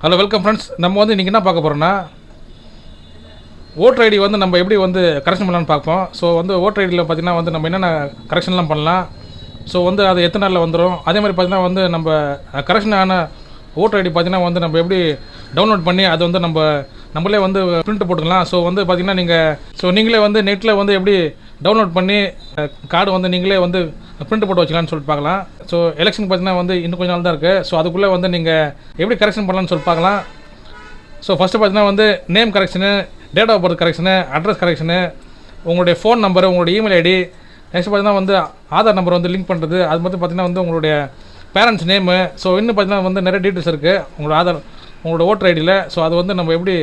Hello welcome friends. நம்ம வந்து இன்றைக்கி என்ன பார்க்க போகிறோன்னா, ஓட்டர் ஐடி வந்து நம்ம எப்படி வந்து கரெக்ஷன் பண்ணலான்னு பார்ப்போம். ஸோ வந்து ஓட்டர் ஐடியில் பார்த்திங்கன்னா வந்து நம்ம என்னென்ன கரெக்ஷன்லாம் பண்ணலாம், ஸோ வந்து அது எத்தனை நாளில் வந்துடும், அதே மாதிரி பார்த்திங்கன்னா வந்து நம்ம கரெக்ஷன் ஆன ஓட்டர் ஐடி பார்த்திங்கன்னா வந்து நம்ம எப்படி டவுன்லோட் பண்ணி அதை வந்து நம்மளே வந்து பிரிண்ட் போட்டுக்கலாம். ஸோ வந்து பார்த்திங்கன்னா நீங்களே வந்து நெட்டில் வந்து எப்படி டவுன்லோட் பண்ணி கார்டு வந்து நீங்களே வந்து பிரிண்ட் போட்டு வச்சுக்கலான்னு சொல்லிட்டு பார்க்கலாம். ஸோ எலெக்ஷன் பார்த்திங்கன்னா வந்து இன்னும் கொஞ்சம் நாள் தான் இருக்குது. ஸோ அதுக்குள்ளே வந்து நீங்கள் எப்படி கரெக்ஷன் பண்ணலான்னு சொல்லிட்டு பார்க்கலாம். ஸோ ஃபஸ்ட்டு பார்த்திங்கன்னா வந்து name correction, date of birth correction, address correction, உங்களுடைய ஃபோன் நம்பரு, உங்களுடைய இமெயில் ஐடி, நெக்ஸ்ட் பார்த்திங்கன்னா வந்து ஆதார் நம்பர் வந்து லிங்க் பண்ணுறது, அது மட்டும் பார்த்திங்கன்னா வந்து உங்களுடைய பேரண்ட்ஸ் நேமு. ஸோ இன்னும் பார்த்திங்கன்னா வந்து நிறைய டீட்டெயில்ஸ் இருக்குது உங்களோட ஓட்டர் ஐடியில். ஸோ அது வந்து நம்ம எப்படி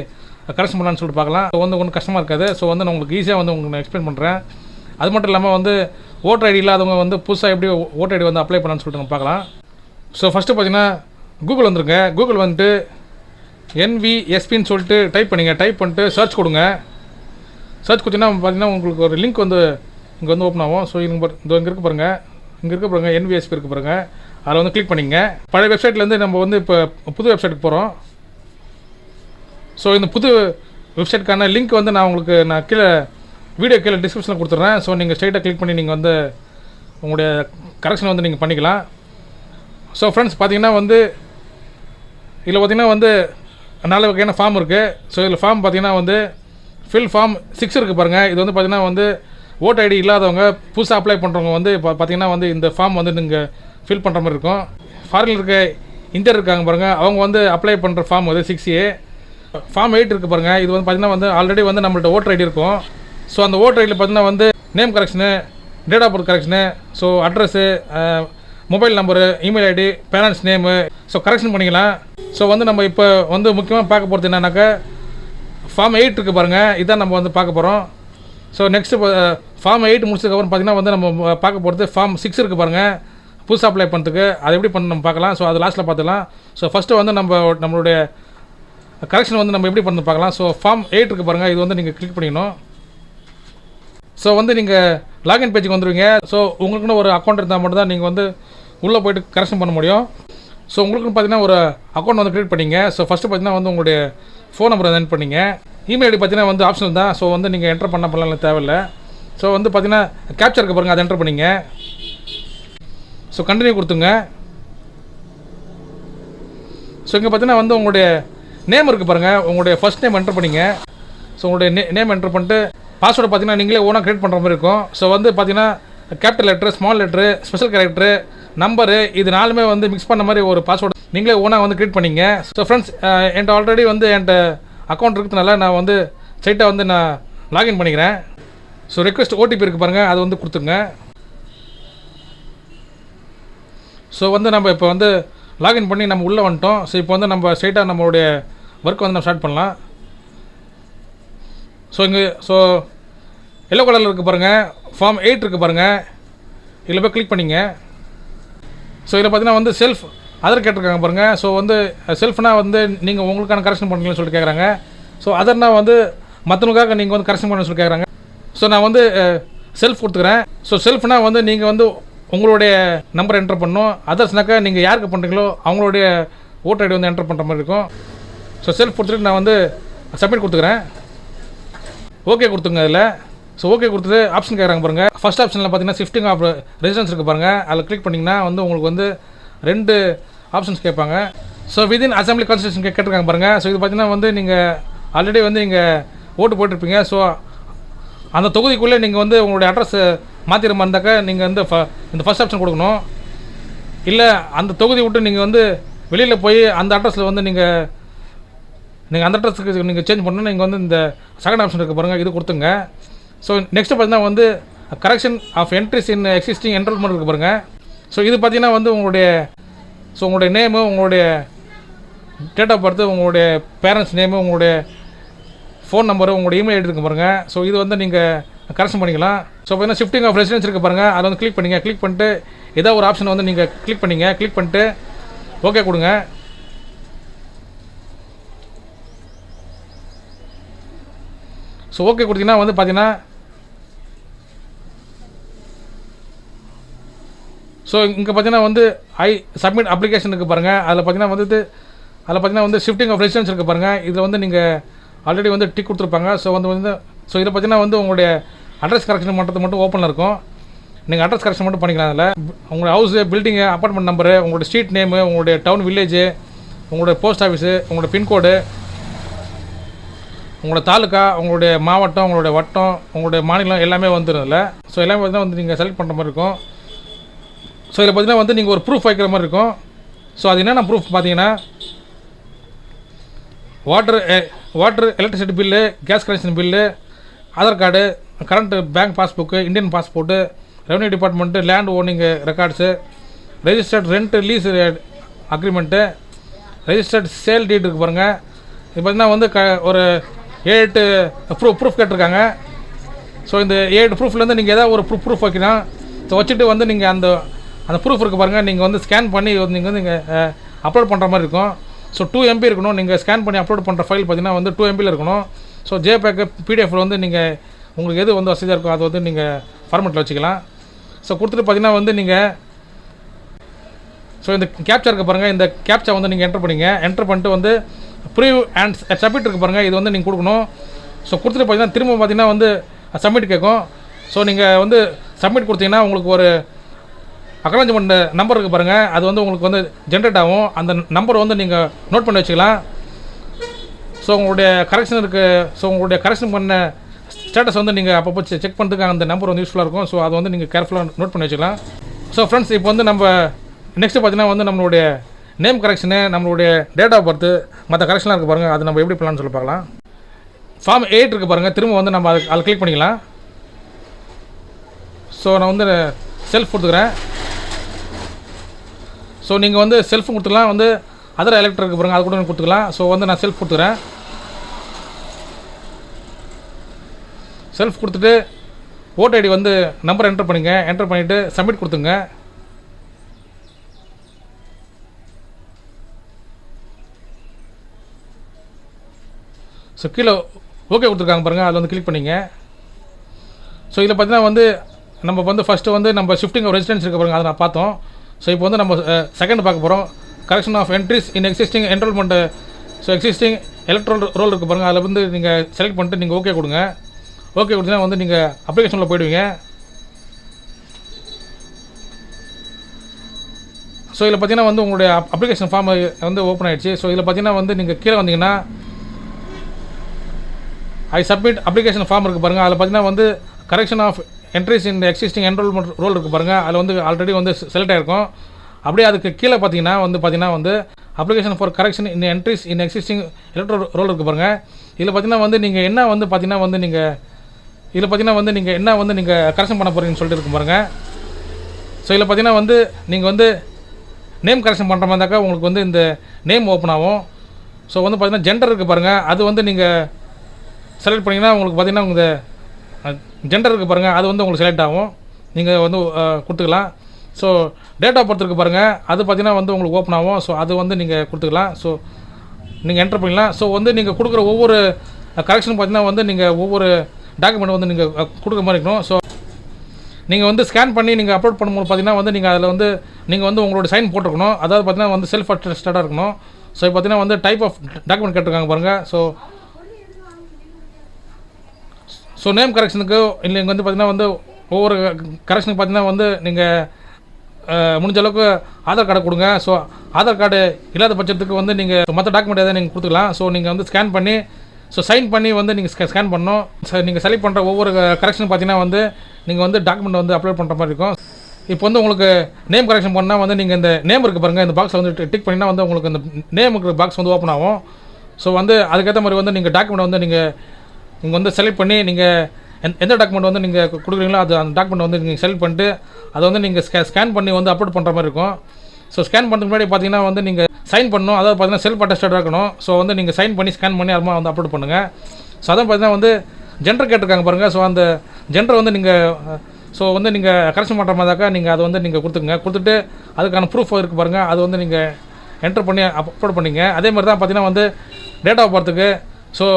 கரெக்ஷன் பண்ணலான்னு சொல்லிட்டு பார்க்கலாம். ஸோ வந்து ஒன்றும் கஷ்டமாக இருக்காது. ஸோ வந்து நான் உங்களுக்கு ஈஸியாக வந்து உங்களுக்கு நான் எக்ஸ்பிளைன் பண்ணுறேன். அது மட்டும் இல்லாமல் வந்து ஓட்டர் ஐடி இல்லாதவங்க வந்து புதுசாக எப்படி ஓட்டர் ஐடி வந்து அப்ளை பண்ணலான்னு சொல்லிட்டு நம்ம பார்க்கலாம். ஸோ ஃபஸ்ட்டு பார்த்திங்கன்னா கூகுள் வந்துருங்க. கூகுள் வந்துட்டு NVSPன்னு சொல்லிட்டு டைப் பண்ணிட்டு சர்ச் கொடுங்க. சர்ச் கொடுத்தீங்கன்னா பார்த்திங்கன்னா உங்களுக்கு ஒரு லிங்க் வந்து இங்கே வந்து ஓப்பன் ஆகும். ஸோ இங்கே இருக்க பாருங்கள் NVSP இருக்குது பாருங்கள், அதில் வந்து கிளிக் பண்ணிங்க. பழைய வெப்சைட்லேருந்து நம்ம வந்து இப்போ புது வெப்சைட்டுக்கு போகிறோம். ஸோ இந்த புது வெப்சைட்டுக்கான லிங்க் வந்து நான் வீடியோ கீழே டிஸ்கிரிப்ஷனில் கொடுத்துட்றேன். ஸோ நீங்கள் ஸ்ட்ரைட்டாக கிளிக் பண்ணி நீங்கள் வந்து உங்களுடைய கரெக்ஷன் வந்து நீங்கள் பண்ணிக்கலாம். ஸோ ஃப்ரெண்ட்ஸ் பார்த்திங்கன்னா வந்து இதில் பார்த்திங்கன்னா வந்து 4 வகையான ஃபார்ம் இருக்குது. ஸோ இதில் ஃபார்ம் பார்த்திங்கன்னா வந்து ஃபில் ஃபார்ம் 6 இருக்குது பாருங்கள். இது வந்து பார்த்திங்கன்னா வந்து ஓட்டர் ஐடி இல்லாதவங்க புதுசாக அப்ளை பண்ணுறவங்க வந்து இப்போ பார்த்திங்கன்னா வந்து இந்த ஃபார்ம் வந்து நீங்கள் ஃபில் பண்ணுற மாதிரி இருக்கும். ஃபாரினில் இருக்க இந்தியர் இருக்காங்க பாருங்கள், அவங்க வந்து அப்ளை பண்ணுற ஃபார்ம் வந்து 6A. ஃபார்ம் 8 இருக்குது பாருங்கள். இது வந்து பார்த்திங்கன்னா வந்து ஆல்ரெடி வந்து நம்மள்ட்ட ஓட்டர் ஐடி இருக்கும். ஸோ அந்த ஓட்டர் ஐடியில் பார்த்திங்கன்னா வந்து name correction, date of birth correction, so address, mobile number, email ID, parents name, so correction பண்ணிக்கலாம். ஸோ வந்து நம்ம இப்போ வந்து முக்கியமாக பார்க்க போகிறது என்னன்னாக்கா ஃபார்ம் 8 இருக்குது பாருங்கள், இதான் நம்ம வந்து பார்க்க போகிறோம். ஸோ நெக்ஸ்ட்டு ஃபார்ம் 8 முடிச்சதுக்கப்புறம் பார்த்திங்கன்னா வந்து நம்ம பார்க்க போகிறது ஃபார்ம் 6 இருக்குது பாருங்கள், புதுசாக அப்ளை பண்ணுறதுக்கு. அது எப்படி பண்ண நம்ம பார்க்கலாம். ஸோ அது லாஸ்ட்டில் பார்த்துக்கலாம். ஸோ ஃபஸ்ட்டு வந்து நம்மளுடைய கரெக்ஷன் வந்து நம்ம எப்படி பண்ணி பார்க்கலாம். ஸோ ஃபார்ம் 8 இருக்குது பாருங்கள், இது வந்து நீங்கள் கிளிக் பண்ணிக்கணும். ஸோ வந்து நீங்கள் லாகின் பேஜுக்கு வந்துடுவீங்க. ஸோ உங்களுக்குன்னு ஒரு அக்கௌண்ட் இருந்தால் மட்டும் தான் நீங்கள் வந்து உள்ளே போய்ட்டு கரெக்ஷன் பண்ண முடியும். ஸோ உங்களுக்குன்னு பார்த்தீங்கன்னா ஒரு அக்கௌண்ட் வந்து க்ரியேட் பண்ணிங்க. ஸோ ஃபஸ்ட்டு பார்த்தீங்கன்னா வந்து உங்களுடைய ஃபோன் நம்பரை என்ட் பண்ணிங்க. இமெயில் ஐடி பார்த்தீங்கன்னா வந்து ஆப்ஷனல் தான். ஸோ வந்து நீங்கள் என்டர் பண்ணலாம் தேவையில்லை. ஸோ வந்து பார்த்தீங்கன்னா கேப்சர் இருக்க பாருங்கள், அதை என்டர் பண்ணிங்க. ஸோ கண்டினியூ கொடுத்துங்க. ஸோ இங்கே பார்த்தீங்கன்னா வந்து உங்களுடைய நேம் இருக்குது பாருங்கள், உங்களுடைய ஃபர்ஸ்ட் நேம் என்டர் பண்ணிங்க. ஸோ உங்களுடைய நேம் என்டர் பண்ணிட்டு பாஸ்வேர்டு பார்த்தீங்கன்னா நீங்களே ஓனாக க்ரியேட் பண்ணுற மாதிரி இருக்கும். ஸோ வந்து பார்த்தீங்கன்னா capital letter, small letter, special character, number, இது 4மே வந்து மிக்ஸ் பண்ண மாதிரி ஒரு பாஸ்வேர்டு நீங்களே ஓனாக வந்து க்ரியேட் பண்ணிங்க. ஸோ ஃப்ரெண்ட்ஸ் என்கிட்ட ஆல்ரெடி வந்து என்கிட்ட அக்கௌண்ட் இருக்கிறதுனால நான் வந்து ஸ்ட்ரைட்டாக வந்து நான் லாகின் பண்ணிக்கிறேன். ஸோ ரெக்வெஸ்ட் OTP இருக்குது பாருங்கள், அது வந்து கொடுத்துருங்க. ஸோ வந்து நம்ம இப்போ வந்து லாகின் பண்ணி நம்ம உள்ளே வந்துட்டோம். ஸோ இப்போ வந்து நம்ம ஸ்ட்ரைட்டாக நம்மளுடைய ஒர்க் வந்து நம்ம ஸ்டார்ட் பண்ணலாம். ஸோ எல்லோ கலரில் இருக்குது பாருங்கள், ஃபார்ம் 8 இருக்குது பாருங்கள், இதில் போய் கிளிக் பண்ணிங்க. ஸோ இதில் பார்த்தீங்கன்னா வந்து செல்ஃப் அதர் கேட்டிருக்காங்க பாருங்கள். ஸோ வந்து செல்ஃப்னால் வந்து நீங்கள் உங்களுக்கான கரெக்ஷன் பண்ணுறீங்கன்னு சொல்லிட்டு கேட்குறாங்க. ஸோ அதர்னா வந்து மற்றவங்களுக்காக நீங்கள் வந்து கரெக்ஷன் பண்ணணும்னு சொல்லி கேட்குறாங்க. ஸோ நான் வந்து செல்ஃப் கொடுத்துக்கிறேன். ஸோ செல்ஃப்னால் வந்து நீங்கள் வந்து உங்களுடைய நம்பரை என்டர் பண்ணணும். அதர்ஸ்னாக்கா நீங்கள் யாருக்கு பண்ணுறீங்களோ அவங்களுடைய ஓட்டர் ஐடி வந்து என்டர் பண்ணுற மாதிரி இருக்கும். ஸோ செல்ஃப் கொடுத்துட்டு நான் வந்து சப்மிட் கொடுத்துக்கிறேன். ஓகே கொடுத்துங்க. அதில் ஸோ ஓகே கொடுத்துட்டு ஆப்ஷன் கேட்குறாங்க பாருங்கள். ஃபஸ்ட் ஆப்ஷனில் பார்த்தீங்கன்னா ஷிஃப்டிங் ஆஃப் ரெசிடென்ஸ் இருக்குது பாருங்கள், அதில் கிளிக் பண்ணிங்கன்னா வந்து உங்களுக்கு வந்து 2 ஆப்ஷன்ஸ் கேட்பாங்க. ஸோ விதின் அசம்பிளி கான்ஸ்டியூஷன் கேட்டிருக்காங்க பாருங்கள். ஸோ இது பார்த்தீங்கன்னா வந்து நீங்கள் ஆல்ரெடி வந்து இங்கே ஓட்டு போட்டிருப்பீங்க. ஸோ அந்த தொகுதிக்குள்ளே நீங்கள் வந்து உங்களுடைய அட்ரஸ் மாற்றிட மாதிரி இருந்தாக்கா நீங்கள் வந்து இந்த ஃபஸ்ட் ஆப்ஷன் கொடுக்கணும். இல்லை அந்த தொகுதி விட்டு நீங்கள் வந்து வெளியில் போய் அந்த அட்ரஸில் வந்து நீங்கள் அந்த அட்ரஸுக்கு நீங்கள் சேஞ்ச் பண்ணணும், நீங்கள் வந்து இந்த செகண்ட் ஆப்ஷன் இருக்குது பாருங்கள், இது கொடுத்துங்க. ஸோ நெக்ஸ்ட்டு பார்த்தீங்கன்னா வந்து correction of entries in existing enrolment இருக்குது பாருங்கள். ஸோ இது பார்த்தீங்கன்னா வந்து உங்களுடைய நேமு, உங்களுடைய டேட் ஆஃப் பர்த்து, உங்களுடைய பேரண்ட்ஸ் நேமு, உங்களுடைய ஃபோன் நம்பரு, உங்களுடைய இமெயில் ஐடி இருக்குது பாருங்கள். ஸோ இது வந்து நீங்கள் கரெக்ஷன் பண்ணிக்கலாம். ஸோ பார்த்தீங்கன்னா ஷிஃப்டிங் ஆஃப் ரெசிடென்ஸ் இருக்குது பாருங்கள், அதை வந்து கிளிக் பண்ணிங்க. கிளிக் பண்ணிட்டு ஏதாவது ஒரு ஆப்ஷன் வந்து நீங்கள் கிளிக் பண்ணிங்க. கிளிக் பண்ணிட்டு ஓகே கொடுங்க. ஸோ ஓகே கொடுத்தீங்கன்னா வந்து பார்த்தீங்கன்னா ஸோ இங்கே பார்த்தீங்கன்னா வந்து ஐ சப்மிட் அப்ளிகேஷனுக்கு பாருங்கள், அதில் பார்த்தீங்கன்னா வந்து அதில் பார்த்தீங்கன்னா வந்து ஷிஃப்டிங் ஆஃப் ரெசிடென்ஸ் இருக்குது பாருங்கள். இதில் வந்து நீங்கள் ஆல்ரெடி வந்து டிக் கொடுத்துருப்பாங்க. ஸோ ஸோ இதில் பார்த்தீங்கன்னா வந்து உங்களுடைய அட்ரஸ் கரெக்ஷன் பண்ணுறது மட்டும் ஓப்பனில் இருக்கும். நீங்கள் அட்ரஸ் கரெக்ஷன் மட்டும் பண்ணிக்கலாம். அதில் உங்களோட ஹவுஸு, பில்டிங்கு, அப்பார்ட்மெண்ட் நம்பரு, உங்களோட ஸ்ட்ரீட் நேமு, உங்களுடைய டவுன் வில்லேஜு, உங்களோட போஸ்ட் ஆஃபீஸு, உங்களோட பின்கோடு, உங்களோட தாலுக்கா, உங்களுடைய மாவட்டம், உங்களுடைய வட்டம், உங்களுடைய மாநிலம் எல்லாமே வந்துடும் இல்லை. ஸோ எல்லாமே பார்த்தீங்கன்னா வந்து நீங்கள் செலக்ட் பண்ணுற மாதிரி இருக்கும். ஸோ இதில் பார்த்தீங்கன்னா வந்து நீங்கள் ஒரு ப்ரூஃப் வைக்கிற மாதிரி இருக்கும். ஸோ அது என்னென்ன ப்ரூஃப் பார்த்தீங்கன்னா water electricity bill, gas connection bill, Aadhaar card, current bank passbook, Indian passport, revenue department, land owning records, registered rent lease agreement, registered sale deed இருக்குது பாருங்கள். இது பார்த்திங்கன்னா வந்து ஒரு 7-8 ப்ரூஃப் கேட்டிருக்காங்க. ஸோ இந்த 7 ப்ரூஃப்லேருந்து நீங்கள் ஏதாவது ஒரு ப்ரூஃப் வைக்கணும். ஸோ வச்சுட்டு வந்து நீங்கள் அந்த ப்ரூஃப் இருக்குது பாருங்கள், நீங்கள் வந்து ஸ்கேன் பண்ணி நீங்கள் வந்து நீங்கள் அப்லோட் பண்ணுற மாதிரி இருக்கும். ஸோ 2 MB இருக்கணும். நீங்கள் ஸ்கேன் பண்ணி அப்லோட் பண்ணுற ஃபைல் பார்த்தீங்கன்னா வந்து 2 MBயில் இருக்கணும். ஸோ JPEG, PDF வந்து நீங்கள் உங்களுக்கு எது வந்து வசதியாக இருக்கும் அது வந்து நீங்கள் ஃபார்மெட்டில் வச்சுக்கலாம். ஸோ கொடுத்துட்டு பார்த்தீங்கன்னா வந்து நீங்கள் ஸோ இந்த கேப்சா இருக்க பாருங்கள், இந்த கேப்சா வந்து நீங்கள் என்டர் பண்ணிட்டு வந்து ப்ரீவ் அண்ட் சப்மிட் இருக்குது பாருங்கள், இது வந்து நீங்கள் கொடுக்கணும். ஸோ கொடுத்துட்டு பார்த்தீங்கன்னா திரும்ப பார்த்தீங்கன்னா வந்து சப்மிட் கேட்கும். ஸோ நீங்கள் வந்து சப்மிட் கொடுத்தீங்கன்னா உங்களுக்கு ஒரு அக்னாலஜ்மெண்ட் நம்பர் இருக்குது பாருங்கள், அது வந்து உங்களுக்கு வந்து ஜென்ரேட் ஆகும். அந்த நம்பர் வந்து நீங்கள் நோட் பண்ணி வச்சுக்கலாம். ஸோ உங்களுடைய கரெக்ஷன் இருக்குது. ஸோ உங்களுடைய கரெக்ஷன் பண்ண ஸ்டேட்டஸ் வந்து நீங்கள் அப்பப்போ செக் பண்ணுறதுக்கு அந்த நம்பர் வந்து யூஸ்ஃபுல்லாக இருக்கும். ஸோ அதை வந்து நீங்கள் கேர்ஃபுல்லாக நோட் பண்ணி வச்சுக்கலாம். ஸோ ஃப்ரெண்ட்ஸ், இப்போ வந்து நம்ம நெக்ஸ்ட்டு பார்த்தீங்கன்னா வந்து நம்மளுடைய நேம் கரெக்ஷனு, நம்மளுடைய டேட் ஆஃப் பர்த்து, மற்ற கரெக்ஷன்லாம் இருக்குது பாருங்கள், அது நம்ம எப்படி பண்ணலான்னு சொல்லி பார்க்கலாம். ஃபார்ம் 8 இருக்குது பாருங்கள், திரும்ப வந்து நம்ம அதில் கிளிக் பண்ணிக்கலாம். ஸோ நான் வந்து செல்ஃப் கொடுத்துக்கிறேன். ஸோ நீங்கள் வந்து செல்ஃப் கொடுத்துக்கலாம், வந்து அதர் எலக்ட்ரிக் இருக்குது பாருங்கள், அது கூட கொடுத்துக்கலாம். ஸோ வந்து நான் செல்ஃப் கொடுத்துக்கிறேன். செல்ஃப் கொடுத்துட்டு ஓட் ஐடி வந்து நம்பர் என்டர் பண்ணிவிட்டு சப்மிட் கொடுத்துங்க. ஸோ கீழே ஓகே கொடுத்துருக்காங்க பாருங்கள், அதில் வந்து கிளிக் பண்ணிங்க. ஸோ இதில் பார்த்தீங்கன்னா வந்து நம்ம வந்து ஃபஸ்ட்டு வந்து நம்ம ஷிஃப்டிங் ஆஃப் ரெசிடென்ஸ் இருக்க பாருங்கள், அதை நான் பார்த்தோம். ஸோ இப்போ வந்து நம்ம செகண்ட் பார்க்க போகிறோம். Correction of entries in existing enrolment. So existing electoral roll இருக்குது பாருங்கள், அதில் வந்து நீங்கள் செலக்ட் பண்ணிட்டு நீங்கள் ஓகே கொடுங்க. ஓகே கொடுத்தீங்கன்னா வந்து நீங்கள் அப்ளிகேஷனில் போய்டுவீங்க. ஸோ இதில் பார்த்தீங்கன்னா வந்து உங்களுடைய அப்ளிகேஷன் ஃபார்ம் வந்து ஓப்பன் ஆகிடுச்சு. ஸோ இதில் பார்த்தீங்கன்னா வந்து நீங்கள் கீழே வந்தீங்கன்னா ஐ சப்மிட் அப்ளிகேஷன் ஃபார்ம் இருக்குது பாருங்கள், அதில் பார்த்தீங்கன்னா வந்து correction of entries in existing enrolment roll இருக்குது பாருங்கள், அதில் வந்து ஆல்ரெடி வந்து செலக்ட் ஆகிருக்கும். அப்படியே அதுக்கு கீழே பார்த்தீங்கன்னா வந்து application for correction in entries in existing electoral roll இருக்குது பாருங்கள். இதில் பார்த்தீங்கன்னா வந்து நீங்கள் என்ன வந்து பார்த்தீங்கன்னா வந்து நீங்கள் இதில் பார்த்தீங்கன்னா வந்து நீங்கள் என்ன வந்து நீங்கள் கரெக்ஷன் பண்ண போகிறீங்கன்னு சொல்லிட்டு இருக்கும் பாருங்கள். ஸோ இதில் பார்த்தீங்கன்னா வந்து நீங்கள் வந்து நேம் கரெக்ஷன் பண்ணுற மாதிரி இருந்தாக்கா உங்களுக்கு வந்து இந்த நேம் ஓப்பன் ஆகும். ஸோ வந்து பார்த்தீங்கன்னா ஜெண்டர் இருக்குது பாருங்கள், அது வந்து நீங்கள் செலக்ட் பண்ணிங்கன்னா உங்களுக்கு பார்த்தீங்கன்னா உங்கள் ஜெண்டர் இருக்குது பாருங்கள், அது வந்து உங்களுக்கு செலக்ட் ஆகும். நீங்கள் வந்து கொடுத்துக்கலாம். ஸோ டேட் ஆஃப் பர்த் இருக்குது பாருங்கள், அது பார்த்தீங்கன்னா வந்து உங்களுக்கு ஓப்பன் ஆகும். ஸோ அது வந்து நீங்கள் கொடுத்துக்கலாம். ஸோ நீங்கள் என்டர் பண்ணிக்கலாம். ஸோ வந்து நீங்கள் கொடுக்குற ஒவ்வொரு கரெக்ஷன் பார்த்தீங்கன்னா வந்து நீங்கள் ஒவ்வொரு டாக்குமெண்ட் வந்து நீங்கள் கொடுக்குற மாதிரி இருக்கணும். ஸோ நீங்கள் வந்து ஸ்கேன் பண்ணி நீங்கள் அப்லோட் பண்ணும்போது பார்த்தீங்கன்னா வந்து நீங்கள் அதில் வந்து நீங்கள் வந்து உங்களோட சைன் போட்டிருக்கணும். அதாவது பார்த்தீங்கன்னா வந்து செல்ஃப் அட்டஸ்டடாக இருக்கணும். ஸோ இப்போ பார்த்தீங்கன்னா வந்து டைப் ஆஃப் டாக்குமெண்ட் கேட்டிருக்காங்க பாருங்கள். ஸோ நேம் கரெக்ஷனுக்கு இல்லை இங்கே வந்து பார்த்தீங்கன்னா வந்து ஒவ்வொரு கரெக்ஷனுக்கு பார்த்தீங்கன்னா வந்து நீங்கள் முடிஞ்ச அளவுக்கு ஆதார் கார்டை கொடுங்க. ஸோ ஆதார் கார்டு இல்லாத பட்சத்துக்கு வந்து நீங்கள் மற்ற டாக்குமெண்ட் எதாவது நீங்கள் கொடுத்துக்கலாம். ஸோ நீங்கள் வந்து ஸ்கேன் பண்ணி சைன் பண்ணி வந்து நீங்கள் ஸ்கேன் பண்ணணும். நீங்கள் செலக்ட் பண்ணுற ஒவ்வொரு கரெக்ஷன் பார்த்தீங்கன்னா வந்து நீங்கள் வந்து டாக்குமெண்ட் வந்து அப்லோட் பண்ணுற மாதிரி இருக்கும். இப்போ வந்து உங்களுக்கு நேம் கரெக்ஷன் பண்ணால் வந்து நீங்கள் இந்த நேம் இருக்குது பாருங்கள், இந்த பாக்ஸில் வந்து டிக் பண்ணினா வந்து உங்களுக்கு இந்த நேம் இருக்கிற பாக்ஸ் வந்து ஓப்பன் ஆகும். ஸோ வந்து அதுக்கேற்ற மாதிரி வந்து நீங்கள் டாக்குமெண்ட் வந்து நீங்கள் வந்து செலக்ட் பண்ணி நீங்கள் எந்த டாக்குமெண்ட் வந்து நீங்கள் கொடுக்குறீங்களோ அது அந்த டாக்குமெண்ட் வந்து நீங்கள் செலக்ட் பண்ணிட்டு அதை வந்து நீங்கள் ஸ்கேன் பண்ணி வந்து அப்லோட் பண்ணுற மாதிரி இருக்கும். ஸோ ஸ்கேன் பண்ணுறதுக்கு முன்னாடி பார்த்தீங்கன்னா வந்து நீங்கள் சைன் பண்ணணும். அதாவது பார்த்தீங்கன்னா செல்ஃப் அட்டஸ்டடாக இருக்கணும். ஸோ வந்து நீங்கள் சைன் பண்ணி ஸ்கேன் பண்ணி அப்புறமா வந்து அப்லோட் பண்ணுங்கள். ஸோ அதான் பார்த்தீங்கன்னா வந்து ஜெண்டர் கேட்டிருக்காங்க பாருங்கள். ஸோ அந்த ஜெண்டர் வந்து நீங்கள் கரெக்ஷன் பண்ணுற மாதிரிக்கா நீங்கள் அதை வந்து நீங்கள் கொடுத்துட்டு அதுக்கான ப்ரூஃப் இருக்குது பாருங்கள், அது வந்து நீங்கள் என்டர் பண்ணி அப்லோட் பண்ணிங்க. அதே மாதிரி தான் பார்த்தீங்கன்னா வந்து டேட் ஆஃப் பர்த்துக்கு ஸோ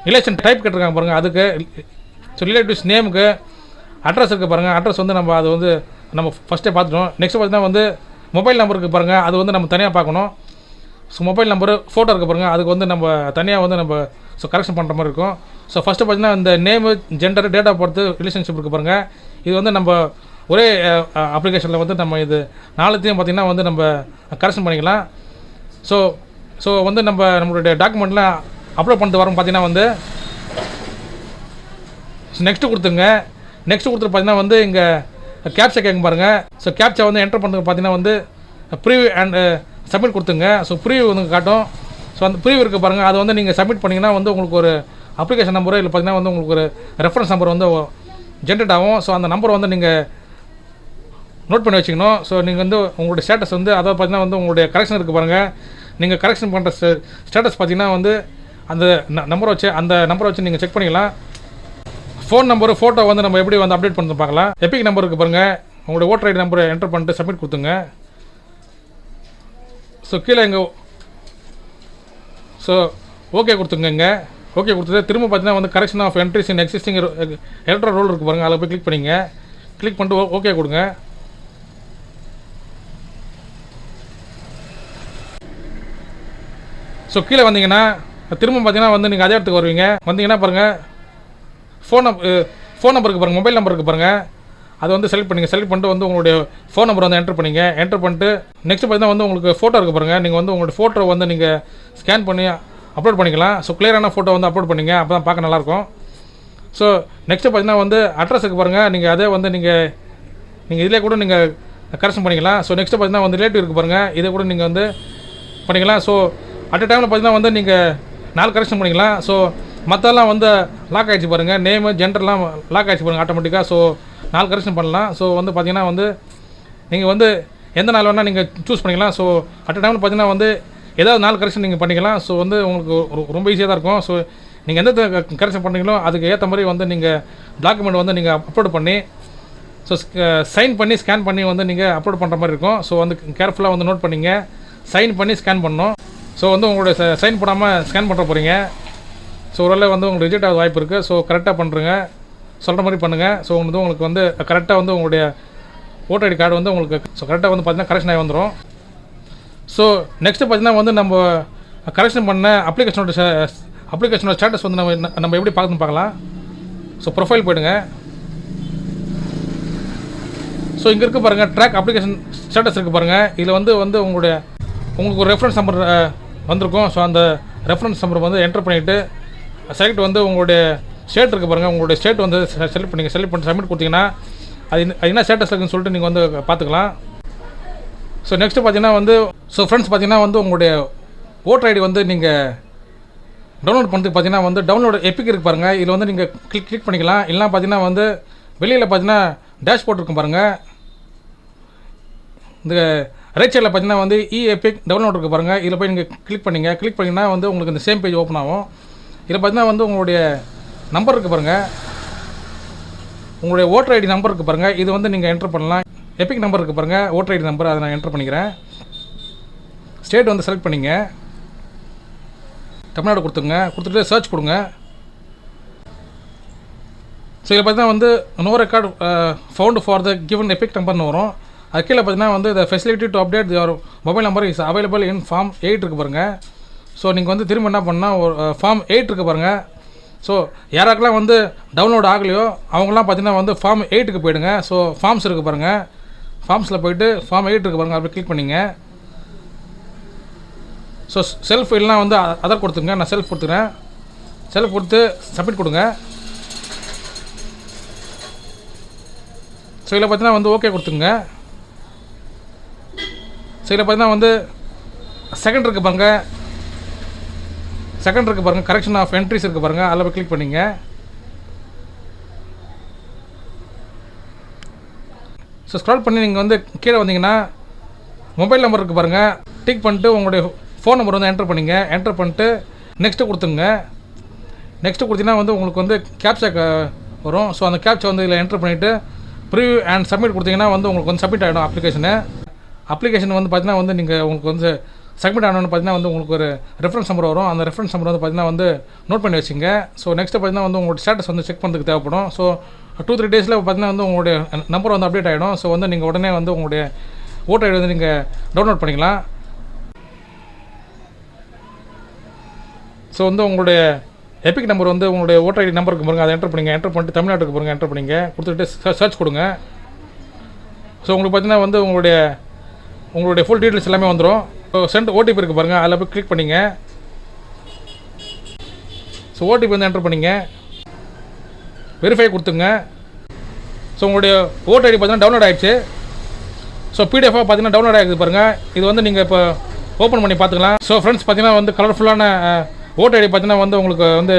ரிலேஷன் டைப் கேட்டிருக்காங்க பாருங்கள், அதுக்கு ஸோ ரிலேட்டிவ்ஸ் நேமுக்கு அட்ரஸ் இருக்குது பாருங்கள். அட்ரஸ் வந்து அது வந்து நம்ம ஃபஸ்ட்டே பார்த்துட்டோம். நெக்ஸ்ட் பார்த்தீங்கன்னா வந்து மொபைல் நம்பருக்கு பாருங்கள், அது வந்து நம்ம தனியாக பார்க்கணும். ஸோ மொபைல் நம்பரு ஃபோட்டோ இருக்க பாருங்கள், அதுக்கு வந்து நம்ம தனியாக வந்து நம்ம கரெக்ஷன் பண்ணுற மாதிரி இருக்கும். ஸோ ஃபஸ்ட்டு பார்த்தீங்கன்னா இந்த name, gender, date of birth, relationship இருக்குது பாருங்கள். இது வந்து நம்ம ஒரே அப்ளிகேஷனில் வந்து நம்ம இது நாலுத்தையும் பார்த்திங்கன்னா வந்து நம்ம கரெக்ஷன் பண்ணிக்கலாம். ஸோ வந்து நம்மளுடைய டாக்குமெண்ட்லாம் அப்லோட் பண்ணிட்டு வரோம். பார்த்திங்கன்னா வந்து நெக்ஸ்ட்டு கொடுத்துங்க. நெக்ஸ்ட்டு கொடுத்துட்டு பார்த்தீங்கன்னா வந்து இங்கே கேப்சா கேட்க பாருங்கள். ஸோ கேப்சா வந்து என்டர் பண்ணுறது பார்த்தீங்கன்னா வந்து ப்ரீவியூ அண்ட் சப்மிட் கொடுத்துங்க. ஸோ ப்ரீவியூ வந்து காட்டும். ஸோ அந்த ப்ரீவியூ இருக்குது பாருங்கள், அது வந்து நீங்கள் சப்மிட் பண்ணிங்கன்னா வந்து உங்களுக்கு ஒரு அப்ளிகேஷன் நம்பரோ இல்லை பார்த்தீங்கன்னா வந்து உங்களுக்கு ஒரு ரெஃபரன்ஸ் நம்பர் வந்து ஜென்ரேட் ஆகும். ஸோ அந்த நம்பரை வந்து நீங்கள் நோட் பண்ணி வச்சுக்கணும். ஸோ நீங்கள் வந்து உங்களுடைய ஸ்டேட்டஸ் வந்து அதாவது பார்த்தீங்கன்னா வந்து உங்களுடைய கரெக்ஷன் இருக்குது பாருங்கள். நீங்கள் கரெக்ஷன் பண்ணுற ஸ்டேட்டஸ் பார்த்தீங்கன்னா வந்து அந்த நம்பரை வச்சு நீங்கள் செக் பண்ணிக்கலாம். ஃபோன் நம்பரு, ஃபோட்டோ வந்து நம்ம எப்படி வந்து அப்டேட் பண்ணி பார்க்கலாம். எபிக் நம்பர் இருக்குது பாருங்கள், உங்களுடைய ஓட்டர் ஐடி நம்பரை என்டர் பண்ணிட்டு சப்மிட் கொடுத்துங்க. ஸோ கீழே ஓகே கொடுத்துங்க. ஓகே கொடுத்துட்டு திரும்ப பார்த்தீங்கன்னா வந்து correction of entries in existing electoral roll இருக்குது பாருங்கள், அதில் போய் கிளிக் பண்ணிங்க. கிளிக் பண்ணிட்டு ஓகே கொடுங்க. ஸோ கீழே வந்தீங்கன்னா திரும்ப பார்த்தீங்கன்னா வந்து நீங்கள் அதே இடத்துக்கு வருவீங்க. வந்தீங்கன்னா பாருங்கள் ஃபோன் நம்பருக்கு பாருங்கள், மொபைல் நம்பருக்கு பாருங்கள், அதை வந்து செலக்ட் பண்ணிட்டு வந்து உங்களுடைய ஃபோன் நம்பர் வந்து என்டர் பண்ணிட்டு நெக்ஸ்ட் பார்த்தீங்கன்னா வந்து உங்களுக்கு ஃபோட்டோ இருக்குது பாருங்கள். நீங்கள் வந்து உங்களுடைய ஃபோட்டோ வந்து நீங்கள் ஸ்கேன் பண்ணி அப்லோட் பண்ணிக்கலாம். ஸோ கிளியரான ஃபோட்டோ வந்து அப்லோட் பண்ணிங்க, அப்போ தான் பார்க்க நல்லாயிருக்கும். ஸோ நெக்ஸ்ட்டு பார்த்தீங்கன்னா வந்து அட்ரஸ் இருக்குது பாருங்கள், நீங்கள் அதே வந்து நீங்கள் இதிலே கூட நீங்கள் கரெக்ஷன் பண்ணிக்கலாம். ஸோ நெக்ஸ்ட்டு பார்த்தீங்கன்னா வந்து ரிலேட்டிவ் இருக்குது பாருங்கள், இதை கூட நீங்கள் வந்து பண்ணிக்கலாம். ஸோ அட் டைமில் பார்த்தீங்கன்னா வந்து நீங்கள் 4 கரெக்ஷன் பண்ணிக்கலாம். ஸோ மற்றெல்லாம் வந்து லாக் ஆகிடுச்சு பாருங்கள், நேமு, ஜெண்டர்லாம் லாக் ஆகிடுச்சு பாருங்கள் ஆட்டோமேட்டிக்காக. ஸோ 4 கரெக்ஷன் பண்ணலாம். ஸோ வந்து பார்த்தீங்கன்னா வந்து நீங்கள் வந்து எந்த நாள் வேணால் நீங்கள் சூஸ் பண்ணிக்கலாம். ஸோ அட் டைமில் பார்த்தீங்கன்னா வந்து ஏதாவது 4 கரெக்ஷன் நீங்கள் பண்ணிக்கலாம். ஸோ வந்து உங்களுக்கு ரொம்ப ஈஸியாக தான் இருக்கும். ஸோ நீங்கள் எந்த கரெக்ஷன் பண்ணுறீங்களோ அதுக்கு ஏற்ற மாதிரி வந்து நீங்கள் டாக்குமெண்ட் வந்து நீங்கள் அப்லோட் பண்ணி ஸோ சைன் பண்ணி ஸ்கேன் பண்ணி வந்து நீங்கள் அப்லோட் பண்ணுற மாதிரி இருக்கும். ஸோ வந்து கேர்ஃபுல்லாக வந்து நோட் பண்ணிங்க, சைன் பண்ணி ஸ்கேன் பண்ணணும். ஸோ வந்து உங்களுடைய சைன் போடாமல் ஸ்கேன் பண்ணுற போகிறீங்க. ஸோ ஒரு வந்து உங்களுக்கு ரிஜெக்ட் ஆக வாய்ப்பு இருக்குது. ஸோ கரெக்டாக பண்ணுறங்க, சொல்கிற மாதிரி பண்ணுங்கள். ஸோ உங்களுக்கு வந்து கரெக்டாக வந்து உங்களுடைய ஓட்டர் ஐடி கார்டு வந்து உங்களுக்கு கரெக்டாக வந்து பார்த்தீங்கன்னா கரெக்ஷன் ஆகி வந்துடும். ஸோ நெக்ஸ்ட்டு பார்த்தீங்கன்னா வந்து நம்ம கரெக்ஷன் பண்ண அப்ளிகேஷனோட ஸ்டேட்டஸ் வந்து நம்ம எப்படி பார்க்கலாம். So profile போய்டுங்க. ஸோ இங்கே இருக்குது பாருங்கள், ட்ராக் அப்ளிகேஷன் ஸ்டேட்டஸ் இருக்குது பாருங்கள். இதில் வந்து உங்களுக்கு ஒரு ரெஃபரன்ஸ் நம்பர் வந்திருக்கும். ஸோ அந்த ரெஃபரன்ஸ் நம்பர் வந்து என்டர் பண்ணிவிட்டு செலக்ட் வந்து உங்களுடைய ஸ்டேட் இருக்குது பாருங்கள், உங்களுடைய ஸ்டேட் வந்து செலக்ட் பண்ணி சப்மிட் கொடுத்தீங்கன்னா அது என்ன ஸ்டேட்டஸ் இருக்குன்னு சொல்லிட்டு நீங்கள் வந்து பார்த்துக்கலாம். ஸோ நெக்ஸ்ட்டு பார்த்தீங்கன்னா வந்து ஃப்ரெண்ட்ஸ் பார்த்தீங்கன்னா வந்து உங்களுடைய ஓட்டர் ஐடி வந்து நீங்கள் டவுன்லோட் பண்ணுறதுக்கு பார்த்தீங்கன்னா வந்து டவுன்லோட் எபிக் இருக்குது பாருங்கள், இதில் வந்து நீங்கள் கிளிக் பண்ணிக்கலாம். இல்லைனா பார்த்தீங்கன்னா வந்து வெளியில் பார்த்தீங்கன்னா டேஷ்போர்ட் இருக்கும் பாருங்கள், இந்த ரைட் சைடில் பார்த்தீங்கன்னா வந்து எபிக் டவுன்லோட் இருக்குது பாருங்கள், இதில் போய் நீங்கள் கிளிக் பண்ணிங்கன்னா வந்து உங்களுக்கு இந்த சேம் பேஜ் ஓப்பன் ஆகும். இதில் பார்த்தீங்கன்னா வந்து உங்களுடைய நம்பர் இருக்குது பாருங்கள், உங்களுடைய ஓட்டர் ஐடி நம்பர் இருக்குது பாருங்கள், இது வந்து நீங்கள் என்டர் பண்ணலாம். எபிக் நம்பர் இருக்குது பாருங்கள், ஓட்டர் ஐடி நம்பர், அதை நான் என்டர் பண்ணிக்கிறேன். ஸ்டேட் வந்து செலக்ட் பண்ணிங்க, தமிழ்நாடு கொடுத்துட்டு சர்ச் கொடுங்க. ஸோ இதில் பார்த்தீங்கன்னா வந்து no record found for the given EPIC நம்பர்னு வரும். அது கீழே பார்த்தீங்கன்னா வந்து the facility to update your mobile number is available in form 8 இருக்குது பாருங்கள். ஸோ நீங்கள் வந்து திரும்ப என்ன பண்ணால் ஒரு ஃபார்ம் 8 இருக்குது பாருங்கள். ஸோ யாராக்கெல்லாம் வந்து டவுன்லோட் ஆகலையோ அவங்களாம் பார்த்தீங்கன்னா வந்து ஃபார்ம் 8க்கு போய்டுங்க. ஸோ ஃபார்ம்ஸ் இருக்குது பாருங்கள், ஃபார்ம்ஸில் போய்ட்டு ஃபார்ம் 8 இருக்குது பாருங்கள், அப்படி கிளிக் பண்ணிங்க. ஸோ செல்ஃப் இல்லைனா வந்து அதர் கொடுத்துங்க, நான் செல்ஃப் கொடுத்துக்கிறேன். செல்ஃப் கொடுத்து சப்மிட் கொடுங்க. ஸோ இதில் பார்த்தீங்கன்னா வந்து ஓகே கொடுத்துங்க. ஸோ இதில் பார்த்தீங்கன்னா வந்து செகண்ட் இருக்குது பாருங்கள், கரெக்ஷன் ஆஃப் என்ட்ரிஸ் இருக்குது பாருங்கள், அதில் போய் கிளிக் பண்ணிங்க. ஸோ ஸ்க்ரால் பண்ணி நீங்கள் வந்து கீழே வந்தீங்கன்னா மொபைல் நம்பர் இருக்குது பாருங்கள், டிக் பண்ணிட்டு உங்களுடைய ஃபோன் நம்பர் வந்து என்டர் பண்ணிங்க. என்டர் பண்ணிட்டு நெக்ஸ்ட்டு கொடுத்துங்க. நெக்ஸ்ட்டு கொடுத்தீங்கன்னா வந்து உங்களுக்கு வந்து கேப்சா வரும். ஸோ அந்த கேப்சா வந்து இதில் என்டர் பண்ணிவிட்டு ப்ரிவ்யூ அண்ட் சப்மிட் கொடுத்தீங்கன்னா வந்து உங்களுக்கு வந்து சப்மிட் ஆகிடும் அப்ளிகேஷன் வந்து பார்த்தீங்கன்னா வந்து நீங்கள் உங்களுக்கு வந்து சப்மிட் ஆனோன்னு பார்த்தீங்கன்னா வந்து உங்களுக்கு ஒரு ரெஃபரன்ஸ் நம்பர் வரும். அந்த ரெஃபரன்ஸ் நம்பர் வந்து பார்த்தீங்கன்னா வந்து நோட் பண்ணி வச்சுங்க. ஸோ நெக்ஸ்ட்டு பார்த்தீங்கன்னா வந்து உங்களோட ஸ்டேட்டஸ் வந்து செக் பண்ணுறதுக்கு தேவைப்படும். ஸோ 2-3 டேஸில் பார்த்தீங்கன்னா வந்து உங்களுடைய நம்பர் வந்து அப்டேட் ஆகிடும். ஸோ வந்து நீங்கள் உடனே வந்து உங்களுடைய ஓட்டர் ஐடி வந்து நீங்கள் டவுன்லோட் பண்ணிக்கலாம். ஸோ வந்து உங்களுடைய எபிக் நம்பர் வந்து உங்களுடைய ஓட்டர் ஐடி நம்பருக்கு பாருங்கள், அதை என்டர் பண்ணிங்க. என்டர் பண்ணிட்டு தமிழ்நாட்டுக்கு பாருங்கள், என்டர் பண்ணிங்க. கொடுத்துட்டு சர்ச் கொடுங்க. ஸோ உங்களுக்கு பார்த்தீங்கன்னா வந்து உங்களுடைய ஃபுல் டீட்டெயில்ஸ் எல்லாமே வந்துடும். ஸோ சென்ட் ஓடிபி இருக்குது பாருங்கள், அதில் போய் கிளிக் பண்ணிங்க. ஸோ ஓடிபி வந்து என்டர் பண்ணிங்க, வெரிஃபை கொடுத்துங்க. ஸோ உங்களுடைய ஓட்டர் ஐடி பார்த்தீங்கன்னா டவுன்லோட் ஆகிடுச்சு. ஸோ பிடிஎஃபாக பார்த்தீங்கன்னா டவுன்லோட் ஆகிடுது பாருங்கள். இது வந்து நீங்கள் இப்போ ஓப்பன் பண்ணி பார்த்துக்கலாம். ஸோ ஃப்ரெண்ட்ஸ் பார்த்தீங்கன்னா வந்து கலர்ஃபுல்லான ஓட்டர் ஐடி பார்த்தீங்கன்னா வந்து உங்களுக்கு வந்து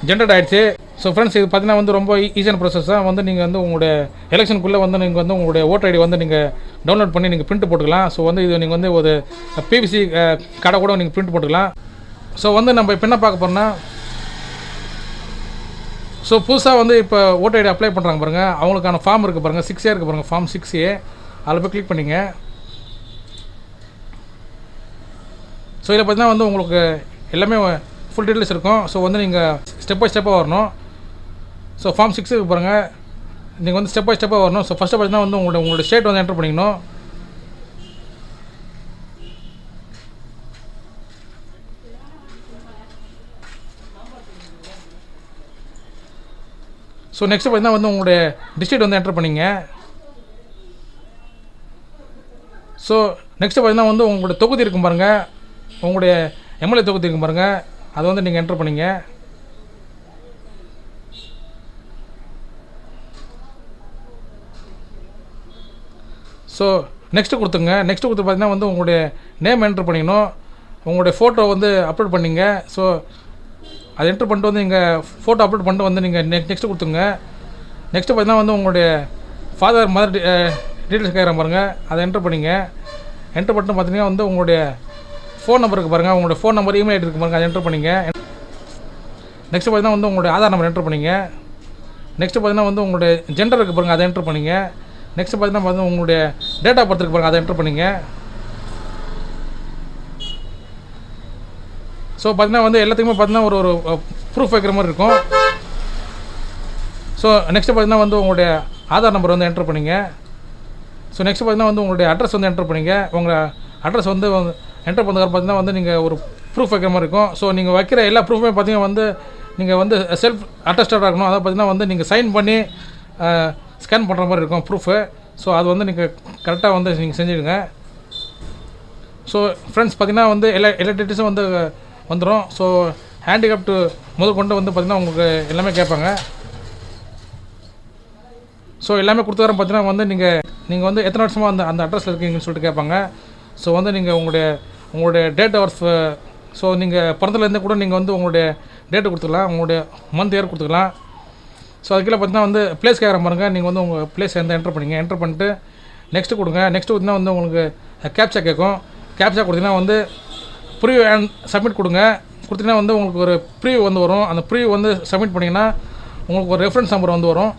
ஜென்ரேட் ஆகிடுச்சு. ஸோ ஃப்ரெண்ட்ஸ் இது பார்த்தீங்கன்னா வந்து ரொம்ப ஈஸியான ப்ராசஸ் தான். வந்து நீங்கள் வந்து உங்களுடைய எலெக்ஷனுக்குள்ளே வந்து நீங்கள் வந்து உங்களுடைய ஓட்டர் ஐடி வந்து நீங்கள் டவுன்லோட் பண்ணி நீங்கள் பிரிண்ட் போட்டுக்கலாம். ஸோ வந்து இது நீங்கள் வந்து ஒரு பிவிசி கடை கூட நீங்கள் பிரிண்ட் போட்டுக்கலாம். ஸோ வந்து நம்ம இப்போ என்ன பார்க்க போகிறோம்னா, ஸோ புதுசாக வந்து இப்போ ஓட்டர் ஐடி அப்ளை பண்ணுறாங்க பாருங்கள், அவங்களுக்கான ஃபார்ம் இருக்குது பாருங்கள், 6A இருக்குது பாருங்கள், ஃபார்ம் 6A. அதில் போய் கிளிக் பண்ணிங்க. ஸோ இதில் பார்த்தீங்கன்னா வந்து உங்களுக்கு எல்லாமே ஃபுல் டீட்டெயில்ஸ் இருக்கும். ஸோ வந்து நீங்கள் ஸ்டெப் பை ஸ்டெப்பாக வரணும். ஸோ ஃபார்ம் 6 பாருங்கள், நீங்கள் வந்து ஸ்டெப் பை ஸ்டெப்பாக வரணும். ஸோ ஃபஸ்ட்டு பார்த்தீங்கன்னா வந்து உங்களுடைய ஸ்டேட் வந்து என்டர் பண்ணிக்கணும். ஸோ நெக்ஸ்ட்டு பார்த்தீங்கன்னா வந்து உங்களுடைய டிஸ்ட்ரிக்ட் வந்து என்டர் பண்ணிங்க. ஸோ நெக்ஸ்ட்டு பார்த்தீங்கன்னா வந்து உங்களுடைய தொகுதி இருக்கும் பாருங்கள், உங்களுடைய எம்எல்ஏ தொகுதி இருக்கும் பாருங்கள், அதை வந்து நீங்கள் என்டர் பண்ணிங்க. ஸோ நெக்ஸ்ட்டு கொடுத்துங்க. நெக்ஸ்ட்டு கொடுத்து பார்த்தீங்கன்னா வந்து உங்களுடைய நேம் என்டர் பண்ணிக்கணும். உங்களுடைய ஃபோட்டோ வந்து அப்லோட் பண்ணிங்க. ஸோ அதை என்டர் பண்ணிட்டு வந்து நீங்கள் ஃபோட்டோ அப்லோட் பண்ணிட்டு வந்து நீங்கள் நெக்ஸ்ட்டு கொடுத்துங்க. நெக்ஸ்ட்டு பார்த்தீங்கன்னா வந்து உங்களுடைய ஃபாதர் மதர் டீட்டெயில்ஸ் கேட்குற பாருங்கள், அதை என்டர் பண்ணிங்க. என்டர் பண்ணிட்டு பார்த்தீங்கன்னா வந்து உங்களுடைய ஃபோன் நம்பருக்கு பாருங்கள், உங்களுடைய ஃபோன் நம்பர் இமெயில் ஐடி இருக்கு பாருங்கள், அதை என்டர் பண்ணிங்க. நெக்ஸ்ட்டு பார்த்தீங்கன்னா வந்து உங்களுடைய ஆதார் நம்பர் என்டர் பண்ணிங்க. நெக்ஸ்ட்டு பார்த்தீங்கன்னா வந்து உங்களுடைய ஜெண்டர் இருக்குது பாருங்கள், அதை என்டர் பண்ணிங்க. நெக்ஸ்ட்டு பார்த்தீங்கன்னா உங்களுடைய டேட் ஆஃப் பர்த் இருக்கு பாருங்கள், அதை என்டர் பண்ணிங்க. ஸோ பார்த்தீங்கன்னா வந்து எல்லாத்துக்குமே பார்த்தீங்கன்னா ஒரு ப்ரூஃப் வைக்கிற மாதிரி இருக்கும். ஸோ நெக்ஸ்ட்டு பார்த்தீங்கன்னா வந்து உங்களுடைய ஆதார் நம்பர் வந்து என்டர் பண்ணிங்க. ஸோ நெக்ஸ்ட்டு பார்த்தீங்கன்னா வந்து உங்களுடைய அட்ரஸ் வந்து என்டர் பண்ணிங்க. உங்கள் அட்ரஸ் வந்து என்டர் பண்ணுறதுக்கு பார்த்தீங்கன்னா வந்து நீங்கள் ஒரு ப்ரூஃப் வைக்கிற மாதிரி இருக்கும். ஸோ நீங்கள் வைக்கிற எல்லா ப்ரூஃபுமே பார்த்தீங்கன்னா வந்து நீங்கள் வந்து செல்ஃப் அட்டஸ்டடாக இருக்கணும். அதை பார்த்தீங்கன்னா வந்து நீங்கள் சைன் பண்ணி ஸ்கேன் பண்ணுற மாதிரி இருக்கும் ப்ரூஃபு. ஸோ அது வந்து நீங்கள் கரெக்டாக வந்து நீங்கள் செஞ்சுடுங்க. ஸோ ஃப்ரெண்ட்ஸ் பார்த்தீங்கன்னா வந்து எல்லா டீட்டெயில்ஸும் வந்து வந்துடும். ஸோ ஹேண்டிகேப்டு முதல் கொண்டு வந்து பார்த்திங்கன்னா உங்களுக்கு எல்லாமே கேட்பாங்க. ஸோ எல்லாமே கொடுத்துக்கிறோம். பார்த்தீங்கன்னா வந்து நீங்கள் வந்து எத்தனை வருஷமாக அந்த அட்ரஸில் இருக்கீங்கன்னு சொல்லிட்டு கேட்பாங்க. ஸோ வந்து நீங்கள் உங்களுடைய டேட் ஆஃப் ஸோ நீங்கள் பிறந்தலேருந்தே கூட நீங்கள் வந்து உங்களுடைய டேட்டு கொடுத்துக்கலாம், உங்களுடைய மந்த் இயர் கொடுத்துக்கலாம். ஸோ அதுக்கீழே பார்த்தீங்கன்னா வந்து ப்ளேஸ் கேட்குற பாருங்க, நீங்கள் வந்து உங்கள் ப்ளேஸ் எந்த என்டர் பண்ணிங்க. என்டர் பண்ணிட்டு நெக்ஸ்ட்டு கொடுங்க. நெக்ஸ்ட்டு பார்த்தீங்கன்னா வந்து உங்களுக்கு கேப்சா கேட்கும். கேப்சா கொடுத்தீங்கன்னா வந்து ப்ரீவியூ அண்ட் சப்மிட் கொடுங்க. கொடுத்தீங்கன்னா வந்து உங்களுக்கு ஒரு ப்ரீவியூ வந்து வரும். அந்த ப்ரீவியூ வந்து சப்மிட் பண்ணிங்கன்னா உங்களுக்கு ஒரு ரெஃபரன்ஸ் நம்பர் வந்து வரும்,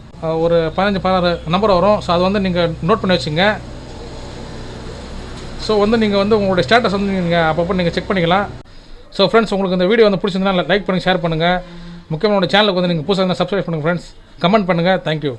ஒரு 15-16 நம்பர் வரும். ஸோ அது வந்து நீங்கள் நோட் பண்ணி வச்சுங்க. ஸோ வந்து நீங்கள் வந்து உங்களுடைய ஸ்டேட்டஸ் வந்து நீங்கள் அப்பப்போ நீங்கள் செக் பண்ணிக்கலாம். ஸோ ஃப்ரெண்ட்ஸ், உங்களுக்கு இந்த வீடியோ வந்து பிடிச்சிருந்தா லைக் பண்ணுங்கள், ஷேர் பண்ணுங்கள். முக்கியமாக உங்களோட சேனலுக்கு வந்து நீங்கள் புதுசாக இருந்தால் சப்ஸ்கிரைப் பண்ணுங்கள் ஃப்ரெண்ட்ஸ். கமெண்ட் பண்ணுங்கள். தேங்க்யூ.